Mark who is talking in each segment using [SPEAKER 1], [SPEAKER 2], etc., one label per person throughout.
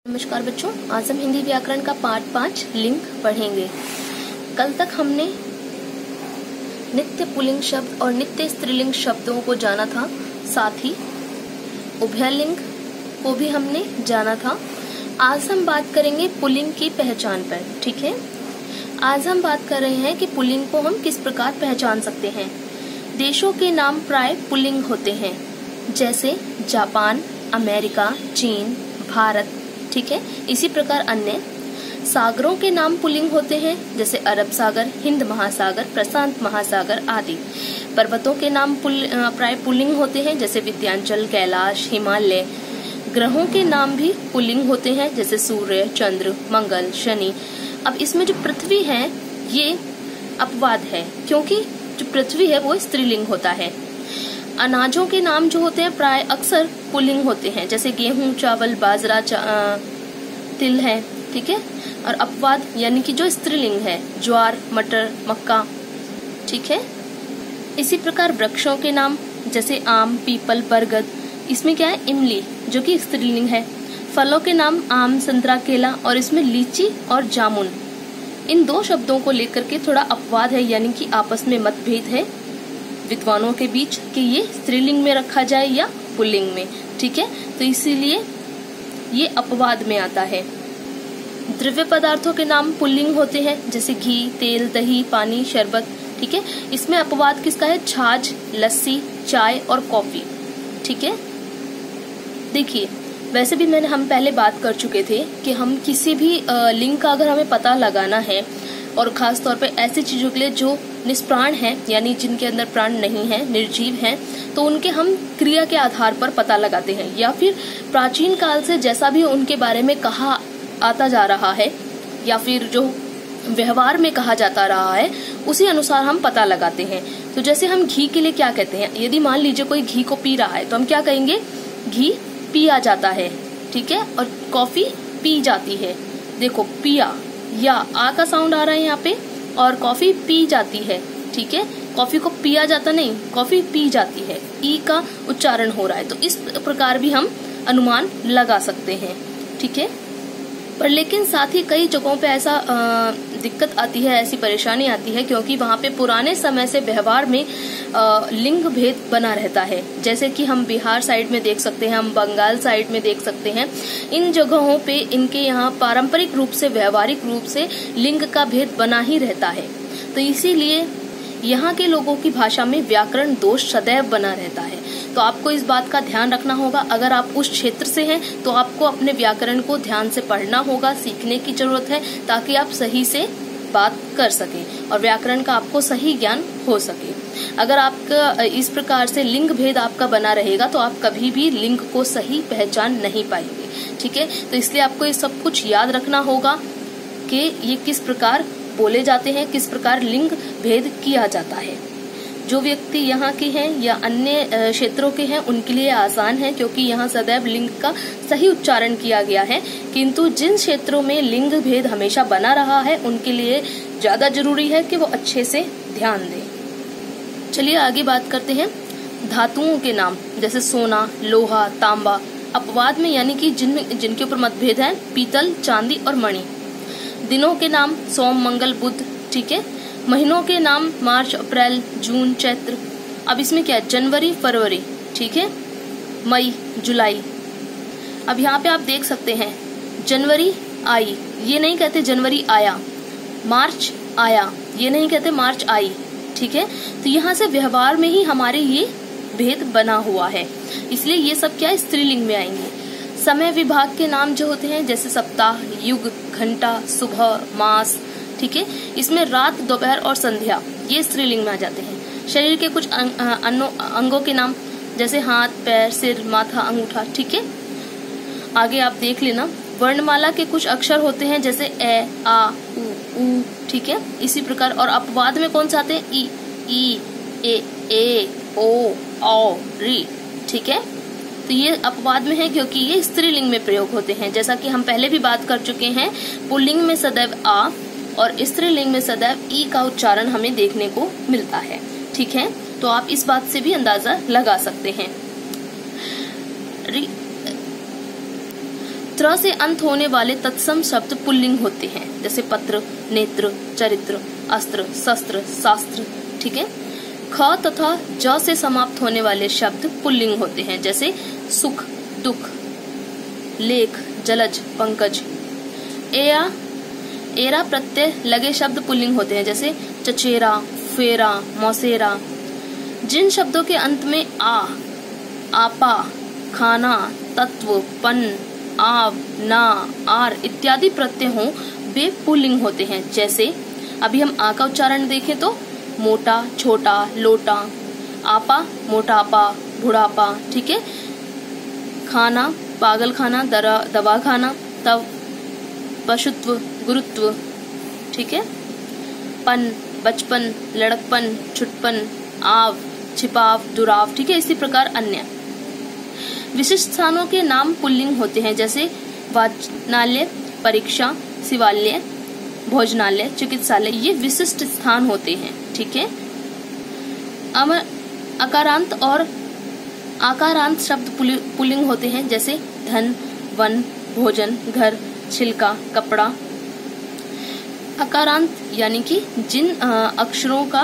[SPEAKER 1] नमस्कार बच्चों, आज हम हिंदी व्याकरण का पाठ 5 लिंग पढ़ेंगे। कल तक हमने नित्य पुल्लिंग शब्द और नित्य स्त्रीलिंग शब्दों को जाना था, साथ ही उभयलिंग को भी हमने जाना था। आज हम बात करेंगे पुल्लिंग की पहचान पर, ठीक है। आज हम बात कर रहे हैं कि पुल्लिंग को हम किस प्रकार पहचान सकते हैं। देशों के नाम प्राय पुल्लिंग होते हैं, जैसे जापान, अमेरिका, चीन, भारत, ठीक है। इसी प्रकार अन्य सागरों के नाम पुल्लिंग होते हैं, जैसे अरब सागर, हिंद महासागर, प्रशांत महासागर आदि। पर्वतों के नाम प्राय पुल्लिंग होते हैं, जैसे विंध्याचल, कैलाश, हिमालय। ग्रहों के नाम भी पुल्लिंग होते हैं, जैसे सूर्य, चंद्र, मंगल, शनि। अब इसमें जो पृथ्वी है ये अपवाद है, क्योंकि जो पृथ्वी है वो स्त्रीलिंग होता है। अनाजों के नाम जो होते हैं प्राय अक्सर पुल्लिंग होते हैं, जैसे गेहूं, चावल, बाजरा, तिल है, ठीक है। और अपवाद यानी कि जो स्त्रीलिंग है, ज्वार, मटर, मक्का, ठीक है। इसी प्रकार वृक्षों के नाम जैसे आम, पीपल, बरगद, इसमें क्या है इमली, जो कि स्त्रीलिंग है। फलों के नाम आम, संतरा, केला, और इसमें लीची और जामुन। इन दो शब्दों को लेकर के थोड़ा अपवाद है, यानी कि आपस में मतभेद है विद्वानों के बीच कि ये स्त्रीलिंग में रखा जाए या पुल्लिंग में, ठीक है। तो इसीलिए ये अपवाद में आता है। द्रव्य पदार्थों के नाम पुल्लिंग होते हैं, जैसे घी, तेल, दही, पानी, शरबत, ठीक है। इसमें अपवाद किसका है? छाछ, लस्सी, चाय और कॉफी, ठीक है। देखिए, वैसे भी हम पहले बात कर चुके थे कि हम किसी भी लिंग का अगर हमें पता लगाना है, और खास तौर पे ऐसी चीजों के लिए जो निष्प्राण है, यानी जिनके अंदर प्राण नहीं है, निर्जीव हैं, तो उनके हम क्रिया के आधार पर पता लगाते हैं, या फिर प्राचीन काल से जैसा भी उनके बारे में कहा आता जा रहा है, या फिर जो व्यवहार में कहा जाता रहा है, उसी अनुसार हम पता लगाते हैं। तो जैसे हम घी के लिए क्या कहते हैं, यदि मान लीजिए कोई घी को पी रहा है तो हम क्या कहेंगे? घी पिया जाता है, ठीक है। और कॉफी पी जाती है। देखो, पिया या आ का साउंड आ रहा है यहाँ पे, और कॉफी पी जाती है, ठीक है। कॉफी को पिया जाता नहीं, कॉफी पी जाती है, ई का उच्चारण हो रहा है। तो इस प्रकार भी हम अनुमान लगा सकते हैं, ठीक है। पर लेकिन साथ ही कई जगहों पे ऐसा दिक्कत आती है, ऐसी परेशानी आती है, क्योंकि वहाँ पे पुराने समय से व्यवहार में लिंग भेद बना रहता है। जैसे कि हम बिहार साइड में देख सकते हैं, हम बंगाल साइड में देख सकते हैं। इन जगहों पे इनके यहाँ पारंपरिक रूप से, व्यवहारिक रूप से लिंग का भेद बना ही रहता है। तो इसीलिए यहाँ के लोगों की भाषा में व्याकरण दोष सदैव बना रहता है। तो आपको इस बात का ध्यान रखना होगा। अगर आप उस क्षेत्र से हैं तो आपको अपने व्याकरण को ध्यान से पढ़ना होगा, सीखने की जरूरत है, ताकि आप सही से बात कर सकें और व्याकरण का आपको सही ज्ञान हो सके। अगर आपका इस प्रकार से लिंग भेद आपका बना रहेगा तो आप कभी भी लिंग को सही पहचान नहीं पाएंगे, ठीक है। तो इसलिए आपको ये सब कुछ याद रखना होगा कि ये किस प्रकार बोले जाते हैं, किस प्रकार लिंग भेद किया जाता है। जो व्यक्ति यहाँ के हैं या अन्य क्षेत्रों के हैं उनके लिए आसान है, क्योंकि यहाँ सदैव लिंग का सही उच्चारण किया गया है। किंतु जिन क्षेत्रों में लिंग भेद हमेशा बना रहा है उनके लिए ज्यादा जरूरी है कि वो अच्छे से ध्यान दें। चलिए आगे बात करते हैं। धातुओं के नाम जैसे सोना, लोहा, तांबा। अपवाद में यानी कि जिनके ऊपर मतभेद है, पीतल, चांदी और मणि। दिनों के नाम सोम, मंगल, बुध, ठीक है। महीनों के नाम मार्च, अप्रैल, जून, चैत्र। अब इसमें क्या है? जनवरी, फरवरी, ठीक है, मई, जुलाई। अब यहाँ पे आप देख सकते हैं जनवरी आई, ये नहीं कहते जनवरी आया। मार्च आया, ये नहीं कहते मार्च आई, ठीक है। तो यहाँ से व्यवहार में ही हमारे ये भेद बना हुआ है, इसलिए ये सब क्या है? स्त्रीलिंग में आएंगे। समय विभाग के नाम जो होते हैं, जैसे सप्ताह, युग, घंटा, सुबह, मास, ठीक है। इसमें रात, दोपहर और संध्या, ये स्त्रीलिंग में आ जाते हैं। शरीर के कुछ अंगों के नाम, जैसे हाथ, पैर, सिर, माथा, अंगूठा, ठीक है। आगे आप देख लेना। वर्णमाला के कुछ अक्षर होते हैं, जैसे ए, आ, उ, ठीक है। इसी प्रकार, और अपवाद में कौन से आते हैं? ई, ए, ओ, औ, री, ठीक है। तो ये अपवाद में है क्योंकि ये स्त्रीलिंग में प्रयोग होते हैं। जैसा कि हम पहले भी बात कर चुके हैं, पुल्लिंग में सदैव आ और स्त्रीलिंग में सदैव ई का उच्चारण हमें देखने को मिलता है, ठीक है। तो आप इस बात से भी अंदाजा लगा सकते हैं। त्र से अंत होने वाले तत्सम शब्द पुल्लिंग होते हैं, जैसे पत्र, नेत्र, चरित्र, अस्त्र, शस्त्र, शास्त्र। ठीक है। ख तथा ज से समाप्त होने वाले शब्द पुल्लिंग होते हैं, जैसे सुख, दुख, लेख, जलज, पंकज। एरा प्रत्यय लगे शब्द पुल्लिंग होते हैं, जैसे चचेरा, फेरा, मौसेरा। जिन शब्दों के अंत में आ, आपा, खाना, तत्व, पन, आव, ना, आर इत्यादि प्रत्यय हों वे पुल्लिंग होते हैं। जैसे अभी हम आ का उच्चारण देखें तो मोटा, छोटा, लोटा। आपा मोटापा, बुढ़ापा। ठीक है। खाना पागल खाना, दवा खाना। तव पशुत्व, गुरुत्व। ठीक है। पन बचपन, लड़कपन, छुटपन। आव छिपाव, दुराव। ठीक है। इसी प्रकार अन्य विशिष्ट स्थानों के नाम पुल्लिंग होते हैं, जैसे वाचनालय, परीक्षा, शिवालय, भोजनालय, चिकित्सालय। ये विशिष्ट स्थान होते हैं। ठीक है। अकारांत और आकारांत शब्द पुल्लिंग होते हैं, जैसे धन, वन, भोजन, घर, छिलका, कपड़ा। अकारांत यानी कि जिन अक्षरों का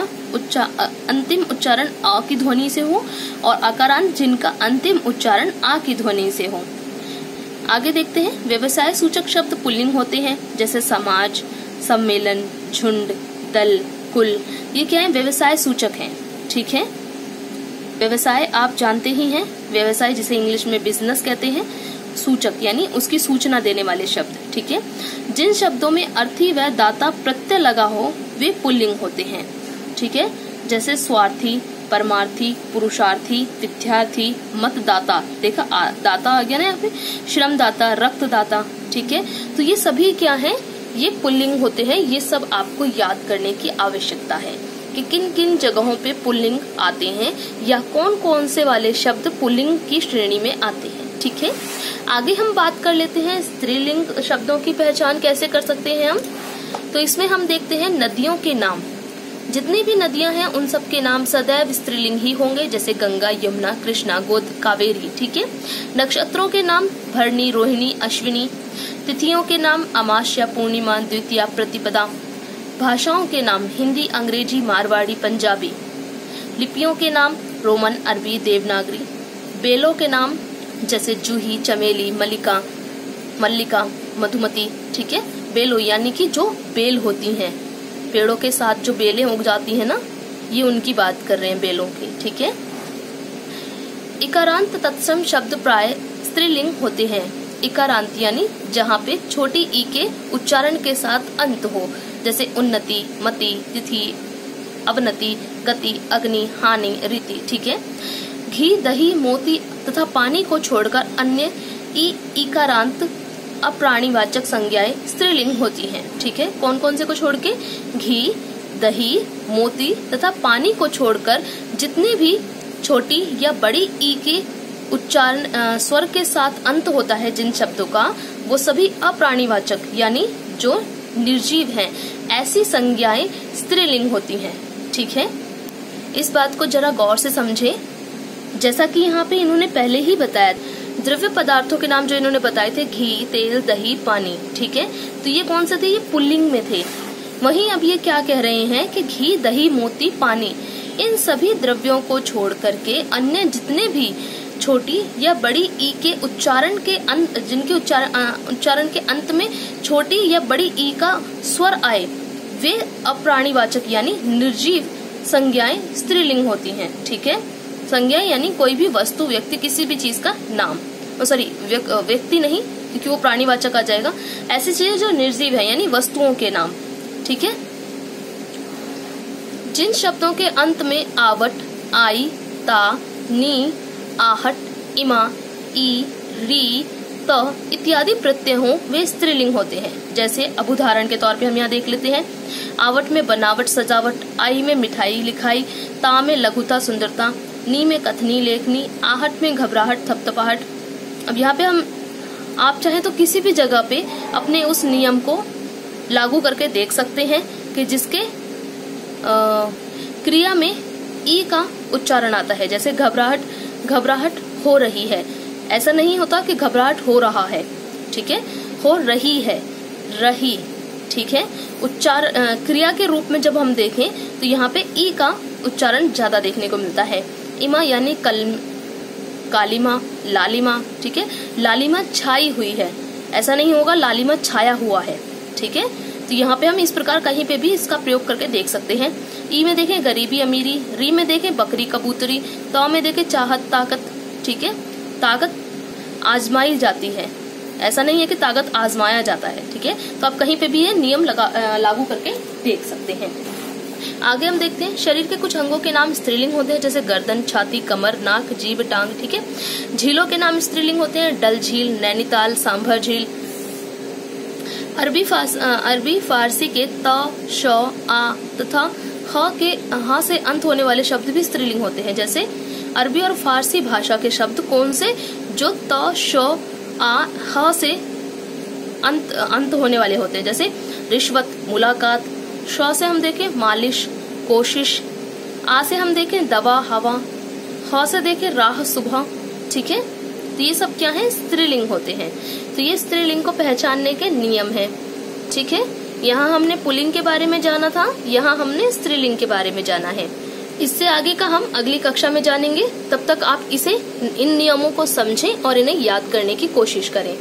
[SPEAKER 1] अंतिम उच्चारण अ की ध्वनि से हो, और अकारांत जिनका अंतिम उच्चारण आ की ध्वनि से हो। आगे देखते हैं। व्यवसाय सूचक शब्द पुल्लिंग होते हैं, जैसे समाज, सम्मेलन, झुंड, दल, कुल। ये क्या है? व्यवसाय सूचक हैं। ठीक है। व्यवसाय आप जानते ही हैं, व्यवसाय जिसे इंग्लिश में बिजनेस कहते हैं। सूचक यानी उसकी सूचना देने वाले शब्द। ठीक है। जिन शब्दों में अर्थी व दाता प्रत्यय लगा हो वे पुल्लिंग होते हैं। ठीक है। जैसे स्वार्थी, परमार्थी, पुरुषार्थी, विद्यार्थी, मतदाता। देखा दाता आ गया ना यहाँ पे, श्रमदाता, रक्तदाता। ठीक है। तो ये सभी क्या है? ये पुल्लिंग होते हैं। ये सब आपको याद करने की आवश्यकता है कि किन किन जगहों पे पुल्लिंग आते हैं या कौन कौन से वाले शब्द पुल्लिंग की श्रेणी में आते हैं। ठीक है। आगे हम बात कर लेते हैं स्त्रीलिंग शब्दों की पहचान कैसे कर सकते हैं हम। तो इसमें हम देखते हैं नदियों के नाम। जितनी भी नदियां हैं उन सब के नाम सदैव स्त्रीलिंग ही होंगे, जैसे गंगा, यमुना, कृष्णा, गोद, कावेरी। ठीक है। नक्षत्रों के नाम भरणी, रोहिणी, अश्विनी। तिथियों के नाम अमावस्या, पूर्णिमा, द्वितीया, प्रतिपदा। भाषाओं के नाम हिंदी, अंग्रेजी, मारवाड़ी, पंजाबी। लिपियों के नाम रोमन, अरबी, देवनागरी। बेलों के नाम जैसे जूही, चमेली, मल्लिका, मधुमती। ठीक है। बेलो यानी कि जो बेल होती हैं, पेड़ों के साथ जो बेलें उग जाती हैं ना, ये उनकी बात कर रहे हैं, बेलों की। ठीक है। इकारांत तत्सम शब्द प्राय स्त्रीलिंग होते हैं। इकारांत यानी जहाँ पे छोटी ई के उच्चारण के साथ अंत हो, जैसे उन्नति, मति, तिथि, अवनति, गति, अग्नि, हानि, रीति। ठीक है। घी, दही, मोती तथा पानी को छोड़कर अन्य इकारांत अप्राणीवाचक संज्ञाएं स्त्रीलिंग होती हैं। ठीक है। कौन कौन से को छोड़ के? घी, दही, मोती तथा पानी को छोड़कर जितने भी छोटी या बड़ी ई के उच्चारण स्वर के साथ अंत होता है जिन शब्दों का, वो सभी अप्राणीवाचक यानी जो निर्जीव हैं, ऐसी संज्ञाएं स्त्रीलिंग होती हैं। ठीक है। इस बात को जरा गौर से समझे। जैसा कि यहाँ पे इन्होंने पहले ही बताया, द्रव्य पदार्थों के नाम जो इन्होंने बताए थे, घी, तेल, दही, पानी। ठीक है। तो ये कौन से थे? ये पुल्लिंग में थे। वहीं अब ये क्या कह रहे हैं कि घी, दही, मोती, पानी, इन सभी द्रव्यों को छोड़ करके अन्य जितने भी छोटी या बड़ी ई के उच्चारण के अंत, जिनके उच्चारण के अंत में छोटी या बड़ी ई का स्वर आए, वे अप्राणीवाचक यानी निर्जीव संज्ञाएं स्त्रीलिंग होती हैं। ठीक है। संज्ञाएं यानी कोई भी वस्तु, व्यक्ति, किसी भी चीज का नाम, व्यक्ति नहीं क्योंकि वो प्राणीवाचक आ जाएगा। ऐसी चीजें जो निर्जीव है यानी वस्तुओं के नाम। ठीक है। जिन शब्दों के अंत में आवट, आई, ता, नी, आहट, इमा, ई, री, त इत्यादि प्रत्यय हों वे स्त्रीलिंग होते हैं। जैसे अब उदाहरण के तौर पे हम यहाँ देख लेते हैं। आवट में बनावट, सजावट। आई में मिठाई, लिखाई। ता में लघुता, सुंदरता। नी में कथनी, लेखनी। आहट में घबराहट, थपथपाहट। अब यहाँ पे आप चाहे तो किसी भी जगह पे अपने उस नियम को लागू करके देख सकते हैं कि जिसके क्रिया में ई का उच्चारण आता है। जैसे घबराहट हो रही है, ऐसा नहीं होता कि घबराहट हो रहा है। ठीक है। हो रही है, रही, ठीक है। उच्चार क्रिया के रूप में जब हम देखें तो यहाँ पे ई का उच्चारण ज्यादा देखने को मिलता है। इमा यानी कालिमा, लालिमा, ठीक है। लालिमा छाई हुई है, ऐसा नहीं होगा लालिमा छाया हुआ है, ठीक है। तो यहाँ पे हम इस प्रकार कहीं पे भी इसका प्रयोग करके देख सकते हैं। ई में देखें गरीबी अमीरी, री में देखें बकरी कबूतरी, तौ में देखें चाहत ताकत, ठीक है। ताकत आजमाई जाती है, ऐसा नहीं है कि ताकत आजमाया जाता है, ठीक है। तो आप कहीं पे भी ये नियम लागू करके देख सकते हैं। आगे हम देखते हैं शरीर के कुछ अंगों के नाम स्त्रीलिंग होते हैं, जैसे गर्दन, छाती, कमर, नाक, जीभ, टांग, ठीक है। झीलों के नाम स्त्रीलिंग होते हैं, डल झील, नैनीताल, सांभर झील। अरबी फारसी के त, श, आ तथा ह से अंत होने वाले शब्द भी स्त्रीलिंग होते हैं, जैसे अरबी और फारसी भाषा के शब्द कौन से जो त, श, आ, ह से अंत होने वाले होते हैं, जैसे रिश्वत, मुलाकात। श से हम देखें मालिश, कोशिश। आ से हम देखें दवा, हवा। ह से देखें राह, सुबह, ठीक है। तो ये सब क्या है, स्त्रीलिंग होते हैं। तो ये स्त्रीलिंग को पहचानने के नियम है, ठीक है। यहाँ हमने पुल्लिंग के बारे में जाना था, यहाँ हमने स्त्रीलिंग के बारे में जाना है। इससे आगे का हम अगली कक्षा में जानेंगे। तब तक आप इन नियमों को समझें और इन्हें याद करने की कोशिश करें।